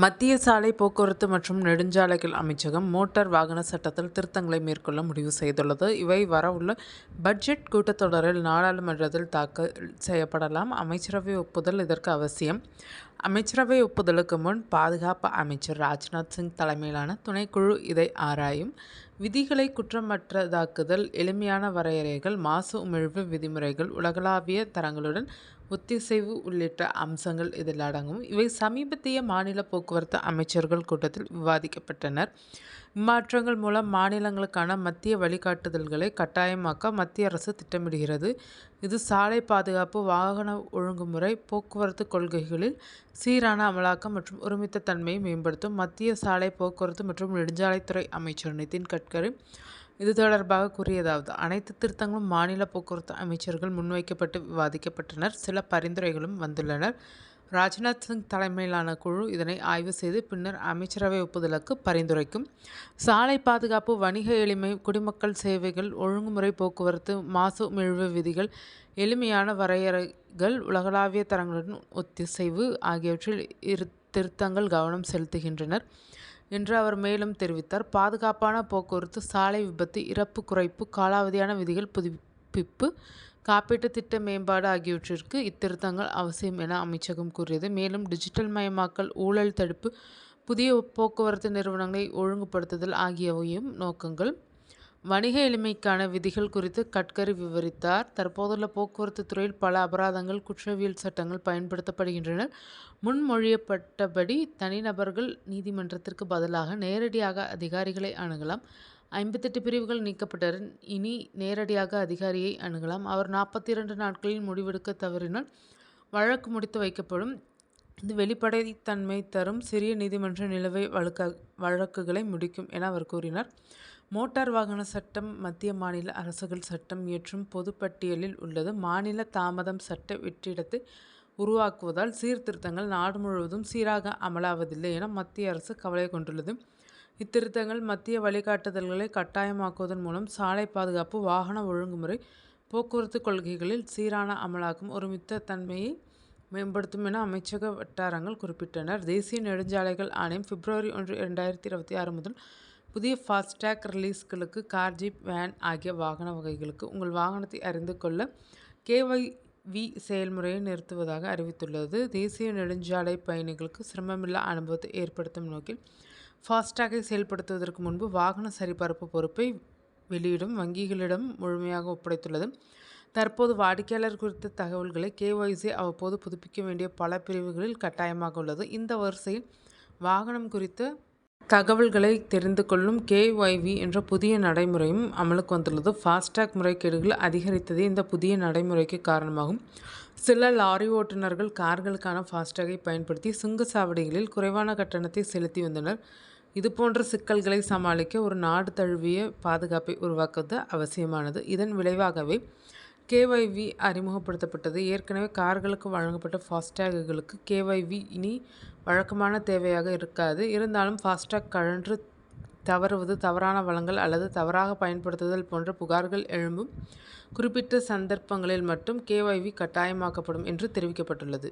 மத்திய சாலை போக்குவரத்து மற்றும் நெடுஞ்சாலைகள் அமைச்சகம் மோட்டார் வாகன சட்டத்தில் திருத்தங்களை மேற்கொள்ள முடிவு செய்துள்ளது. இவை வரவுள்ள பட்ஜெட் கூட்டத்தொடரில் நாடாளுமன்றத்தில் தாக்கல் செய்யப்படலாம். அமைச்சரவை ஒப்புதல் இதற்கு அவசியம். அமைச்சரவை ஒப்புதலுக்கு முன் பாதுகாப்பு அமைச்சர் ராஜ்நாத் சிங் தலைமையிலான துணைக்குழு இதை ஆராயும். விதிகளை குற்றமற்றதாக்குதல், எளிமையான வரையறைகள், மாசு உமிழ்வு விதிமுறைகள், உலகளாவிய தரங்களுடன் ஒத்திசைவு உள்ளிட்ட அம்சங்கள் இதில் அடங்கும். இவை சமீபத்திய மாநில போக்குவரத்து அமைச்சர்கள் கூட்டத்தில் விவாதிக்கப்பட்டனர். இம்மாற்றங்கள் மூலம் மாநிலங்களுக்கான மத்திய வழிகாட்டுதல்களை கட்டாயமாக்க மத்திய அரசு திட்டமிடுகிறது. இது சாலை பாதுகாப்பு, வாகன ஒழுங்குமுறை, போக்குவரத்து கொள்கைகளில் சீரான அமலாக்கம் மற்றும் ஒருமித்த தன்மையை மேம்படுத்தும். மத்திய சாலை போக்குவரத்து மற்றும் நெடுஞ்சாலைத்துறை அமைச்சர் நிதின் கட்கரி இது தொடர்பாக கூறியதாவது: அனைத்து திருத்தங்களும் மாநில போக்குவரத்து அமைச்சர்கள் முன்வைக்கப்பட்டு விவாதிக்கப்பட்டனர். சில பரிந்துரைகளும் வந்துள்ளனர். ராஜ்நாத் சிங் தலைமையிலான குழு இதனை ஆய்வு செய்து பின்னர் அமைச்சரவை ஒப்புதலுக்கு பரிந்துரைக்கும். சாலை பாதுகாப்பு, வணிக எளிமை, குடிமக்கள் சேவைகள், ஒழுங்குமுறை போக்குவரத்து, மாசு உமிழ்வு விதிகள், எளிமையான வரையறைகள், உலகளாவிய தரங்களுடன் ஒத்திசைவு ஆகியவற்றில் திருத்தங்கள் கவனம் செலுத்துகின்றனர் என்று அவர் மேலும் தெரிவித்தார். பாதுகாப்பான போக்குவரத்து, சாலை விபத்து, இறப்பு குறைப்பு, காலாவதியான விதிகள் புதுப்பிப்பு, காப்பீட்டு திட்ட மேம்பாடு ஆகியவற்றிற்கு இத்திருத்தங்கள் அவசியம் என அமைச்சகம் கூறியது. மேலும் டிஜிட்டல் மயமாக்கல், ஊழல் தடுப்பு, புதிய போக்குவரத்து நிறுவனங்களை ஒழுங்குபடுத்துதல் ஆகியவையும் நோக்கங்கள். வணிக எளிமைக்கான விதிகள் குறித்து கட்கரி விவரித்தார். தற்போதுள்ள போக்குவரத்து துறையில் பல அபராதங்கள், குற்றவியல் சட்டங்கள் பயன்படுத்தப்படுகின்றன. முன்மொழியப்பட்டபடி தனிநபர்கள் நீதிமன்றத்திற்கு பதிலாக நேரடியாக அதிகாரிகளை அணுகலாம். 58 பிரிவுகள் நீக்கப்பட்டன. இனி நேரடியாக அதிகாரியை அணுகலாம். அவர் 42 நாட்களில் முடிவெடுக்க தவறினால் வழக்கு முடித்து வைக்கப்படும். இது வெளிப்படைத்தன்மை தரும். சிறிய நீதிமன்ற நிலுவை வழக்குகளை முடிக்கும் என அவர் கூறினார். மோட்டார் வாகன சட்டம் மத்திய மாநில அரசுகள் சட்டம் இயற்றும் பொதுப்பட்டியலில் உள்ளது. மாநில தாமதம் சட்ட வெற்றிடத்தை உருவாக்குவதால் சீர்திருத்தங்கள் நாடு முழுவதும் சீராக அமலாவதில்லை என மத்திய அரசு கவலை கொண்டுள்ளது. இத்திருத்தங்கள் மத்திய வழிகாட்டுதல்களை கட்டாயமாக்குவதன் மூலம் சாலை பாதுகாப்பு, வாகன ஒழுங்குமுறை, போக்குவரத்து கொள்கைகளில் சீரான அமலாக்கம், ஒருமித்த தன்மையை மேம்படுத்தும் என அமைச்சக வட்டாரங்கள் குறிப்பிட்டனர். தேசிய நெடுஞ்சாலைகள் ஆணையம் பிப்ரவரி 1, 2026 முதல் புதிய ஃபாஸ்டேக் ரிலீஸ்களுக்கு கார், ஜீப், வேன் ஆகிய வாகன வகைகளுக்கு உங்கள் வாகனத்தை அறிந்து கொள்ள KYV செயல்முறையை நிறுத்துவதாக அறிவித்துள்ளது. தேசிய நெடுஞ்சாலை பயணிகளுக்கு சிரமமில்லா அனுபவத்தை ஏற்படுத்தும் நோக்கில் ஃபாஸ்டேக்கை செயல்படுத்துவதற்கு முன்பு வாகன சரிபார்ப்பு பொறுப்பை வெளியிடும் வங்கிகளிடம் முழுமையாக ஒப்படைத்துள்ளது. தற்போது வாடிக்கையாளர் குறித்த தகவல்களை KYC அவ்வப்போது புதுப்பிக்க வேண்டிய பல பிரிவுகளில் கட்டாயமாக உள்ளது. இந்த வரிசையில் வாகனம் குறித்த தகவல்களை தெரிந்து கொள்ளும் KYV என்ற புதிய நடைமுறையும் அமலுக்கு வந்துள்ளது. ஃபாஸ்டேக் முறைகேடுகள் அதிகரித்ததே இந்த புதிய நடைமுறைக்கு காரணமாகும். சில லாரி ஓட்டுநர்கள் கார்களுக்கான ஃபாஸ்டேக்கை பயன்படுத்தி சுங்கச்சாவடிகளில் குறைவான கட்டணத்தை செலுத்தி வந்தனர். இதுபோன்ற சிக்கல்களை சமாளிக்க ஒரு நாடு தழுவிய பாதுகாப்பை உருவாக்குவது அவசியமானது. இதன் விளைவாகவே KYV அறிமுகப்படுத்தப்பட்டது. ஏற்கனவே கார்களுக்கு வழங்கப்பட்ட ஃபாஸ்டேக்குகளுக்கு KYV இனி வழக்கமான தேவையாக இருக்காது. இருந்தாலும் ஃபாஸ்டேக் கழன்று தவறுவது, தவறான வழங்கல் அல்லது தவறாக பயன்படுத்துதல் போன்ற புகார்கள் எழும்பும் குறிப்பிட்ட சந்தர்ப்பங்களில் மட்டும் KYV கட்டாயமாக்கப்படும் என்று தெரிவிக்கப்பட்டுள்ளது.